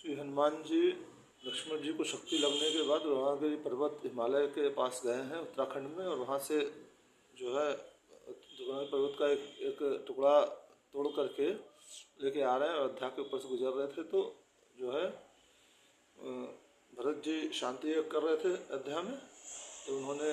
श्री हनुमान जी लक्ष्मण जी को शक्ति लगने के बाद रोहागिरी पर्वत हिमालय के पास गए हैं उत्तराखंड में, और वहाँ से जो है रोहागिरी पर्वत का एक टुकड़ा तोड़ करके लेके आ रहे हैं और अयोध्या के ऊपर से गुजर रहे थे। तो जो है भरत जी शांति यज्ञ कर रहे थे अयोध्या में। तो उन्होंने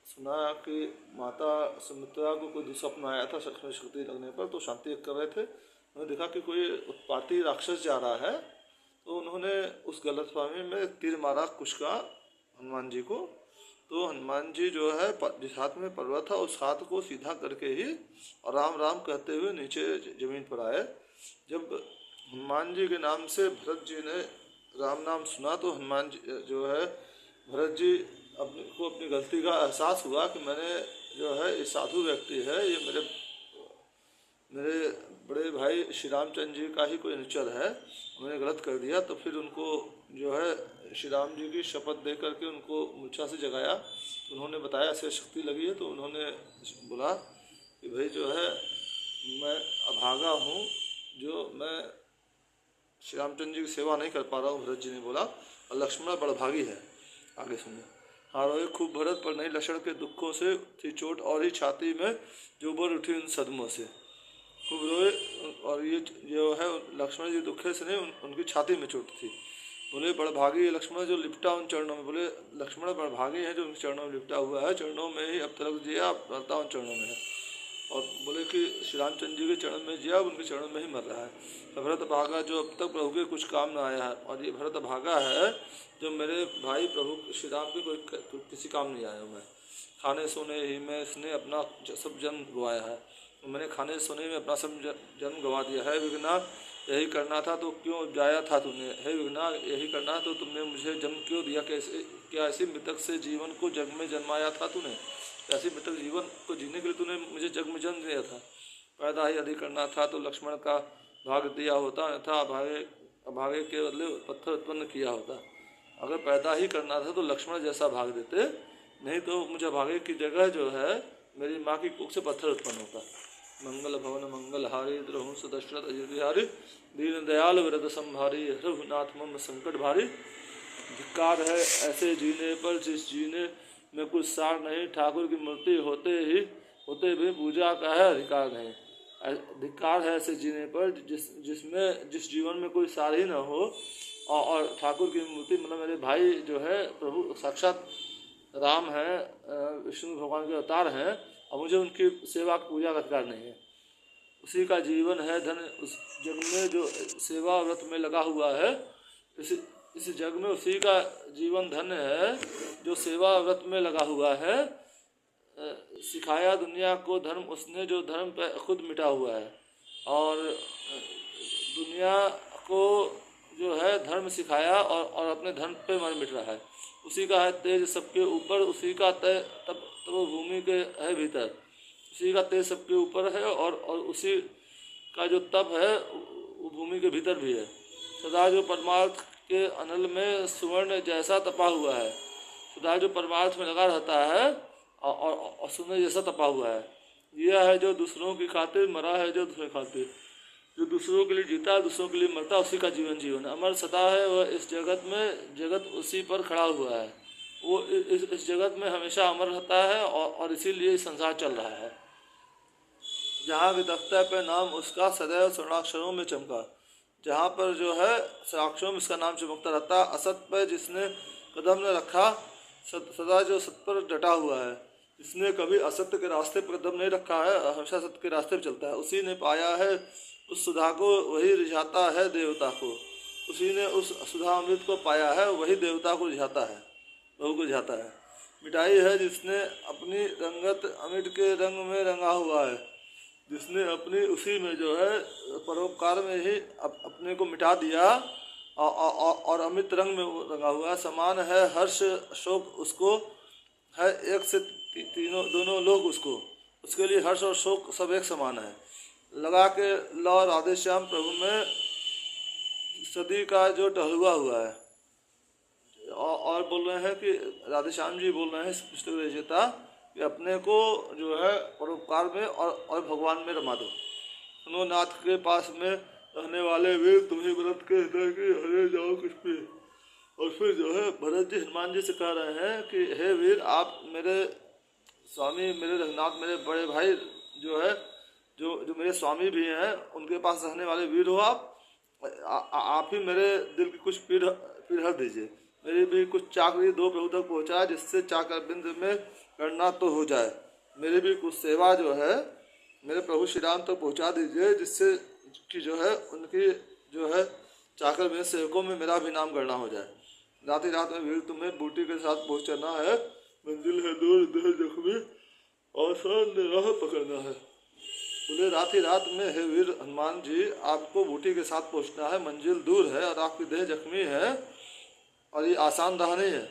सुना कि माता सुमित्रा को कोई दुस्वप्न आया था शक्ति लगने पर, तो शांति यज्ञ कर रहे थे। उन्होंने देखा कि कोई उत्पाती राक्षस जा रहा है, तो उन्होंने उस गलतफहमी में तीर मारा कुश का हनुमान जी को। तो हनुमान जी जो है जिस हाथ में पर्वत था उस हाथ को सीधा करके ही और राम राम कहते हुए नीचे जमीन पर आए। जब हनुमान जी के नाम से भरत जी ने राम नाम सुना तो हनुमान जी जो है भरत जी अपनी गलती का एहसास हुआ कि मैंने जो है ये साधु व्यक्ति है, ये मेरे बड़े भाई श्री रामचंद्र जी का ही कोई अनुचर है, मैंने गलत कर दिया। तो फिर उनको जो है श्री राम जी की शपथ दे करके उनको मूर्छा से जगाया। तो उन्होंने बताया ऐसे शक्ति लगी है। तो उन्होंने बोला कि भाई जो है मैं अभागा हूँ, जो मैं श्री रामचंद्र जी की सेवा नहीं कर पा रहा हूँ, भरत जी ने बोला, और लक्ष्मण बड़भागी है। आगे सुनिए। हाँ रोए खूब भरत पर नहीं लक्षण के दुखों से थी चोट, और ही छाती में जो बर उठी उन सदमों से। खूब रोए, और ये जो है लक्ष्मण जी दुखे से नहीं उनकी छाती में चोट थी। बोले बड़भागी लक्ष्मण जो लिपटा उन चरणों में। बोले लक्ष्मण बड़भागी है जो उनके चरणों में लिपटा हुआ है, चरणों में ही अब तक जिया, मरता उन चरणों में है। और बोले कि श्री रामचंद्र जी के चरण में जिया, उनके चरणों में ही मर रहा है। तो भरत भागा जो अब तक प्रभु के कुछ काम न आया है, और ये भरत भागा है जो मेरे भाई प्रभु श्री राम के कोई किसी काम नहीं आया। मैं खाने सोने ही में इसने अपना सब जन्म गवाया है, मैंने खाने सोने में अपना सब जन्म गंवा दिया है। विघ्ना यही करना था तो क्यों जाया था तूने, हे विघ्ना यही करना तो तुमने मुझे जन्म क्यों दिया। कैसे क्या ऐसी मृतक से जीवन को जग में जन्माया था तूने, ऐसी मृतक जीवन को जीने के लिए तूने मुझे जग में जन्म दिया था। पैदा ही अधिक करना था तो लक्ष्मण का भाग दिया होता, अन्यथा अभागे के बदले पत्थर उत्पन्न किया होता। अगर पैदा ही करना था तो लक्ष्मण जैसा भाग देते, नहीं तो मुझे भागे की जगह जो है मेरी माँ की कुख से पत्थर उत्पन्न होता। मंगल भवन मंगल हारी द्रहुंस दशरथ अयोध्या बिहारी, दीन दयाल व्रत संभारी, रघुनाथ मम संकट भारी। धिक्कार है ऐसे जीने पर जिस जीने में कुछ सार नहीं, ठाकुर की मूर्ति होते भी पूजा का है अधिकार नहीं। धिक्कार है ऐसे जीने पर जिस जीवन में कोई सार ही न हो, और ठाकुर की मूर्ति मतलब मेरे भाई जो है प्रभु साक्षात राम है, विष्णु भगवान के अवतार हैं, और मुझे उनकी सेवा पूजा का अधिकार नहीं है। उसी का जीवन है धन उस जग में जो सेवा व्रत में लगा हुआ है, इस जग में उसी का जीवन धन है जो सेवा व्रत में लगा हुआ है। सिखाया दुनिया को धर्म उसने जो धर्म पे खुद मिटा हुआ है, और दुनिया को जो है धर्म सिखाया और अपने धर्म पे मर मिट रहा है। उसी का है तेज सबके ऊपर, उसी का तब भूमि के है भीतर, उसी का तेज सबके ऊपर है, और उसी का जो तप है वो भूमि के भीतर भी है। सदा जो परमार्थ के अनल में सुवर्ण जैसा तपा हुआ है, सदा जो परमार्थ में लगा रहता है और सुवर्ण जैसा तपा हुआ है। यह है जो दूसरों की खातिर, मरा है जो दूसरे खातिर, जो दूसरों के लिए जीता दूसरों के लिए मरता, उसी का जीवन अमर सदा है। वह इस जगत में जगत उसी पर खड़ा हुआ है, वो इस जगत में हमेशा अमर रहता है, और इसीलिए संसार चल रहा है। जहाँ भी दफ्तर पे नाम उसका सदैव स्वर्णाक्षरों में चमका, जहाँ पर जो है स्वर्णाक्षरों में इसका नाम चमकता रहता। असत पे जिसने कदम न रखा, सदा जो सत पर डटा हुआ है, जिसने कभी असत्य के रास्ते पर कदम नहीं रखा है, हमेशा सत्य के रास्ते पर चलता है। उसी ने पाया है उस सुधा को, वही रिझाता है देवता को। उसी ने उस सुधा अमृत को पाया है, वही देवता को रिझाता है, प्रभु को रिझाता है। मिठाई है जिसने अपनी रंगत अमृत के रंग में रंगा हुआ है, जिसने अपनी उसी में जो है परोपकार में ही अपने को मिटा दिया, और अमृत रंग में रंगा हुआ है। समान है हर्ष शोक उसको है, एक से दोनों लोग उसके लिए हर्ष और शोक सब एक समान है। लगा के लौ राधेश्याम प्रभु में सदी का जो टहलुआ हुआ है। और बोल रहे हैं कि राधेश्याम जी बोल रहे हैं इस पुस्तक रचयिता कि अपने को जो है परोपकार में और भगवान में रमा दो। सुनो नाथ के पास में रहने वाले वीर, तुम्हें व्रत के हृदय की और फिर जो है भरत जी हनुमान जी से कह रहे हैं कि हे वीर, आप मेरे स्वामी, मेरे रघुनाथ, मेरे बड़े भाई जो है, जो जो मेरे स्वामी भी हैं, उनके पास रहने वाले वीर हो आप। आप ही मेरे दिल की कुछ पीड़ पीड़ हर दीजिए। मेरी भी कुछ चाकरी दो प्रभु तक पहुँचाए, जिससे चाकर बिंद में गणना तो हो जाए। मेरी भी कुछ सेवा जो है मेरे प्रभु श्री राम तक पहुँचा दीजिए, जिससे कि जो है उनकी जो है चाकर बिंद सेवकों में मेरा भी नाम गणना हो जाए। रात ही रात में वीर तुम्हें बूटी के साथ पहुँचना है, मंजिल है दूर, देह जख्मी और सान राह पकड़ना है। बोले रात ही रात में हे वीर हनुमान जी, आपको बूटी के साथ पहुँचना है, मंजिल दूर है और आपकी देह जख्मी है और ये आसान राह नहीं है।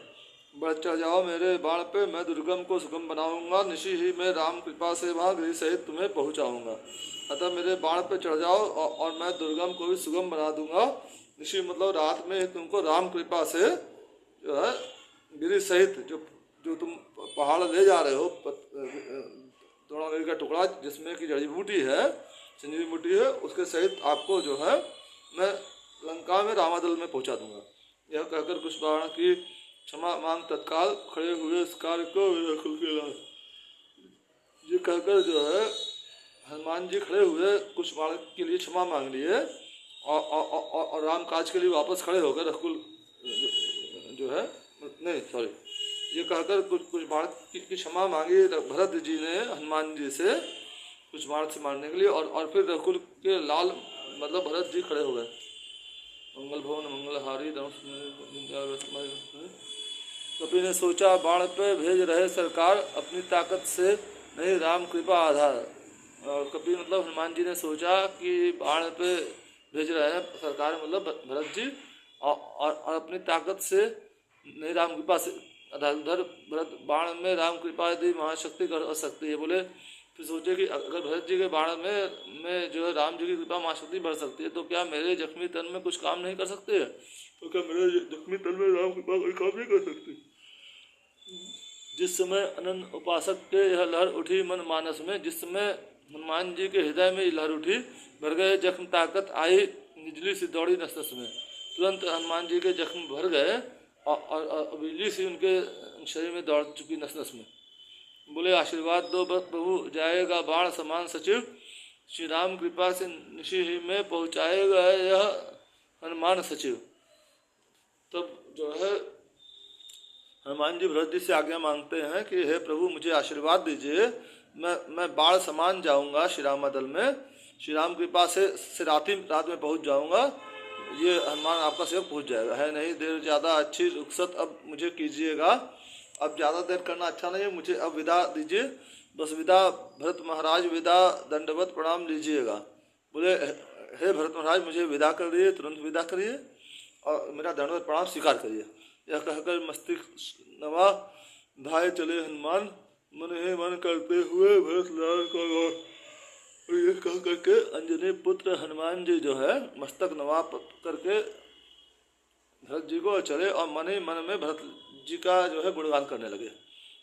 बढ़ चढ़ जाओ मेरे बाण पे, मैं दुर्गम को सुगम बनाऊंगा, निशी ही मैं राम कृपा से वहाँ गृह सहित तुम्हें पहुँचाऊंगा। अतः मेरे बाण पे चढ़ जाओ और मैं दुर्गम को भी सुगम बना दूंगा। निशी मतलब रात में तुमको राम कृपा से जो है गिरी सहित जो जो तुम पहाड़ ले जा रहे हो, द्रोणागिरी का टुकड़ा जिसमें की जड़ी बूटी है, संजीवनी बूटी है, उसके सहित आपको जो है मैं लंका में रामादल में पहुंचा दूंगा। यह कहकर कुछ बाण की क्षमा मांग तत्काल खड़े हुए इस कार्य को खुल के लाए। ये कहकर जो है हनुमान जी खड़े हुए, कुछ बाण के लिए क्षमा मांग लिए और राम काज के लिए वापस खड़े हो गए। रघुकुल जो है नहीं सॉरी, ये कहकर कुछ बाण की क्षमा मांगी भरत जी ने हनुमान जी से कुछ बाण से मारने के लिए, और फिर रघुकुल के लाल मतलब भरत जी खड़े हो गए। मंगल भवन मंगलहारी कपि ने सोचा बाण पे भेज रहे सरकार, अपनी ताकत से नहीं राम कृपा आधार। कपि मतलब हनुमान जी ने सोचा कि बाण पे भेज रहे हैं सरकार मतलब भरत जी, और अपनी ताकत से नहीं राम कृपा से उधर भरत बाण में राम कृपा यदि महाशक्ति कर सकती है। बोले फिर सोचे कि अगर भरत जी के बाण में जो है राम जी की कृपा महाशक्ति बढ़ सकती है, तो क्या मेरे जख्मी तन में कुछ काम नहीं कर सकते है? तो क्या मेरे जख्मी तन में राम कृपा कोई काम नहीं कर सकती? जिस समय अनंत उपासक के यह लहर उठी मन मानस में, जिस समय हनुमान जी के हृदय में लहर उठी, भर गए जख्म ताकत आई बिजली सी दौड़ी नस नस में। तुरंत हनुमान जी के जख्म भर गए और बिजली सी उनके शरीर में दौड़ चुकी नस नस में। बोले आशीर्वाद दो प्रभु, जाएगा बाण समान सचिव, श्री राम कृपा से निशी ही में पहुँचाएगा यह हनुमान सचिव। तब जो है हनुमान जी भरत जी से आज्ञा मांगते हैं कि हे प्रभु मुझे आशीर्वाद दीजिए, मैं बाढ़ समान जाऊंगा श्री राम दल में, श्री राम कृपा से रात में पहुंच जाऊंगा। ये हनुमान आपका सेवक पहुंच जाएगा। है नहीं देर ज़्यादा अच्छी रुखसत अब मुझे कीजिएगा, अब ज़्यादा देर करना अच्छा नहीं है, मुझे अब विदा दीजिए, बस विदा भरत महाराज, विदा दंडवत प्रणाम लीजिएगा। बोले हे भरत महाराज मुझे विदा कर दिए, तुरंत विदा करिए और मेरा दंडवत प्रणाम स्वीकार करिए। यह कहकर मस्तिष्क नवा धाये चले हनुमान, मन ही मन करते हुए भरत लाल का गौर। ये कह करके अंजनी पुत्र हनुमान जी जो है मस्तक नवा करके भरत जी को चले और मन ही मन में भरत जी का जो है गुणगान करने लगे।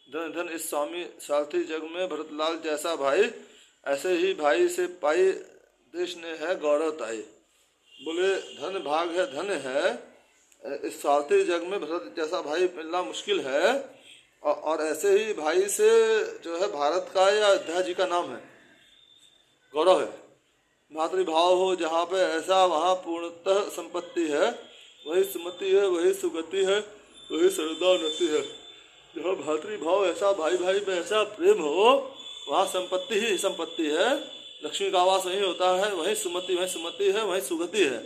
धन धन इस स्वामी सारथी जग में भरत लाल जैसा भाई, ऐसे ही भाई से पाई देश ने है गौरव ताई। बोले धन भाग है, धन है, इस सारथी जग में भरत जैसा भाई मिलना मुश्किल है, और ऐसे ही भाई से जो है भारत का या अयोध्या जी का नाम है, गौरव है। भातृभाव हो जहाँ पे ऐसा वहाँ पूर्णतः संपत्ति है, वही सुमति है, वही सुगति है, वही सर्वोन्नति है। जहाँ भातृभाव ऐसा, भाई भाई में ऐसा प्रेम हो, वहाँ संपत्ति ही संपत्ति है, लक्ष्मी का आवास वहीं होता है, वहीं सुमति है, वहीं सुगति है,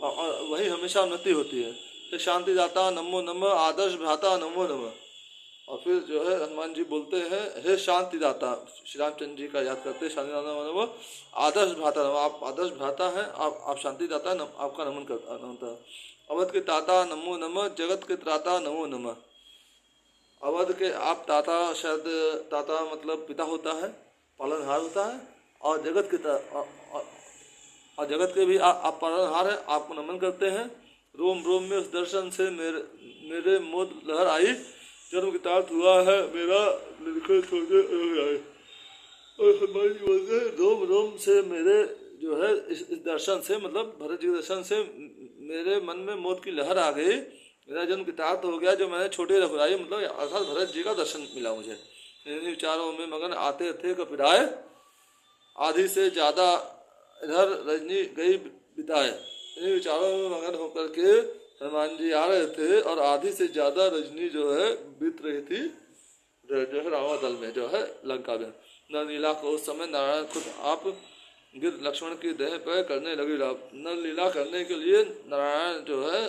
और वहीं हमेशा उन्नति होती है। शांति दाता नमो नमः, आदर्श भ्राता नमो नमः। और फिर जो है हनुमान जी बोलते हैं हे शांति दाता, श्री रामचंद्र जी का याद करते शांति दाता नमो, आदर्श भ्राता नमो, आप आदर्श भ्राता हैं, आप शांति दाता, आपका नमन करता। अवध के ताता नमो नमः, जगत के त्राता नमो नमः। अवध के आप ताता, शायद ताता मतलब पिता होता है, पालनहार होता है, और जगत के भी आप पालनहार हैं, आपको नमन करते हैं। रोम रोम में उस दर्शन से मेरे मोद लहर आई, जन्म की तार्थ हुआ है मेरा, और हनुमान जी बोलते रोम रोम से मेरे जो है इस दर्शन से, मतलब भरत जी के दर्शन से मेरे मन में मौत की लहर आ गई, मेरा जन्म कृतार्थ हो गया जो मैंने छोटे रघुराई मतलब अर्थात भरत जी का दर्शन मिला मुझे। इन्हीं विचारों में मगन आते थे कपिराय, आधी से ज़्यादा इधर रजनी गई बिताए। इन्हीं विचारों में मगन होकर के हनुमान जी आ रहे थे और आधी से ज़्यादा रजनी जो है बीत रही थी जो है रावण दल में, जो है लंका में। नरलीला को उस समय नारायण खुद आप गिर लक्ष्मण की देह पर करने लगी। नरलीला करने के लिए नारायण जो है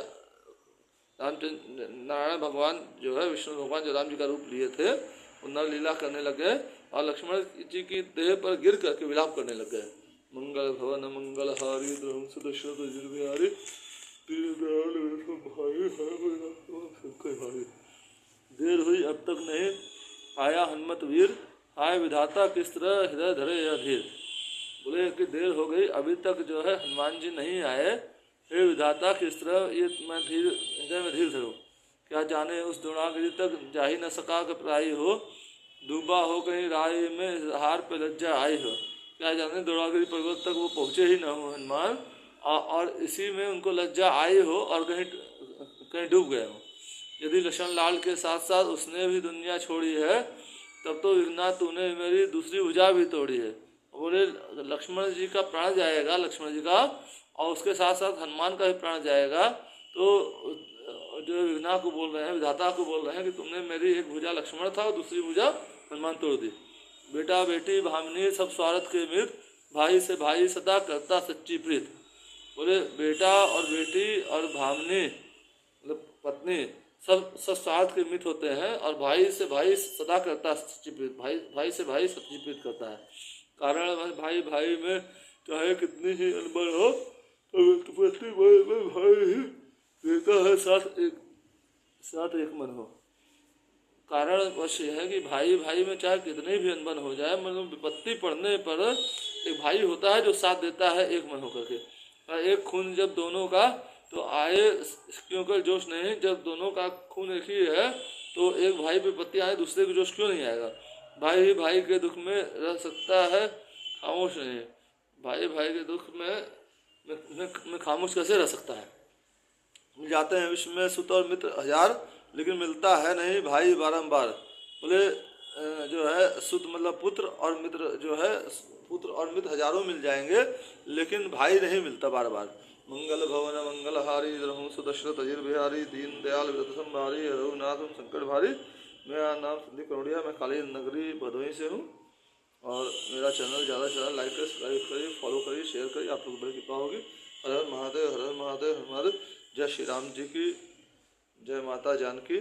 रामचंद्र नारायण भगवान जो है विष्णु भगवान जो राम जी का रूप लिए थे वो नरलीला करने लगे और लक्ष्मण जी की देह पर गिर करके विलाप करने लग गए। मंगल भवन मंगल हारी द्रहंस दशरथ जिरबिहारी भाई। देर हुई अब तक नहीं आया हनुमत वीर, हाय विधाता किस तरह हृदय धरे या धीर। बोले कि देर हो गई अभी तक जो है हनुमान जी नहीं आए, हे विधाता किस तरह ये मैं धीर हृदय में धीर धरूँ। क्या जाने उस द्रोणागिरि तक जा ही न सका कि प्राई हो, डूबा हो कहीं राय में हार पे लज्जा आई हो। क्या जाने द्रोणागिरि पर्वत तक वो पहुँचे ही न हो हनुमान और इसी में उनको लज्जा आई हो और कहीं कहीं डूब गए हो। यदि लक्ष्मण लाल के साथ साथ उसने भी दुनिया छोड़ी है तब तो विघ्ना तूने मेरी दूसरी भुजा भी तोड़ी है। बोले लक्ष्मण जी का प्राण जाएगा, लक्ष्मण जी का, और उसके साथ साथ हनुमान का भी प्राण जाएगा। तो जो विघ्ना को बोल रहे हैं, विधाता को बोल रहे हैं कि तुमने मेरी एक भुजा लक्ष्मण था और दूसरी भुजा हनुमान तोड़ दी। बेटा बेटी भामिनी सब स्वार्थ के मित, भाई से भाई सदा करता सच्ची प्रीत। बोले बेटा और बेटी और भामिनी मतलब पत्नी सब स्वार्थ के मित होते हैं और भाई से भाई सदा करता सच्ची प्रीत, भाई से भाई सच्ची प्रीत करता है। कारण भाई भाई में चाहे कितनी ही अनबन हो तो भाई ही देता है साथ एक मन हो। कारण वश यह है कि भाई भाई में चाहे कितनी भी अनबन हो जाए, मतलब विपत्ति पड़ने पर एक भाई होता है जो साथ देता है एक मन होकर के। एक खून जब दोनों का तो आए क्योंकि जोश नहीं, जब दोनों का खून एक ही है तो एक भाई पे विपत्ति आए दूसरे को जोश क्यों नहीं आएगा। भाई ही भाई के दुख में रह सकता है खामोश नहीं, भाई भाई के दुख में खामोश कैसे रह सकता है। मिल जाते हैं विश्व में सुत और मित्र हजार, लेकिन मिलता है नहीं भाई बारंबार। बोले जो है सुत मतलब पुत्र और मित्र जो है पुत्र और मित्र हजारों मिल जाएंगे लेकिन भाई नहीं मिलता बार बार। मंगल भवन मंगल हारी रघुवंश दशरथ अजिर बिहारी, दीन दयाल व्रत संभारी, रघुनाथ संकट भारी। मेरा नाम संदीप करोड़िया, मैं काली नगरी भदोही से हूँ और मेरा चैनल ज़्यादा से ज़्यादा लाइक करिए, सब्सक्राइब करिए, फॉलो करिए, शेयर करिए, आप लोग बड़ी कृपा होगी। हर हर महादेव, हर हर महादेव, हर महादेव। जय श्री राम जी की, जय माता जानकी,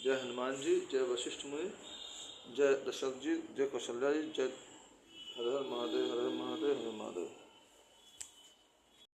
जय हनुमान जी, जय वशिष्ठ मुनि, जय दशरथ जी, जय कौशल्या जी, जय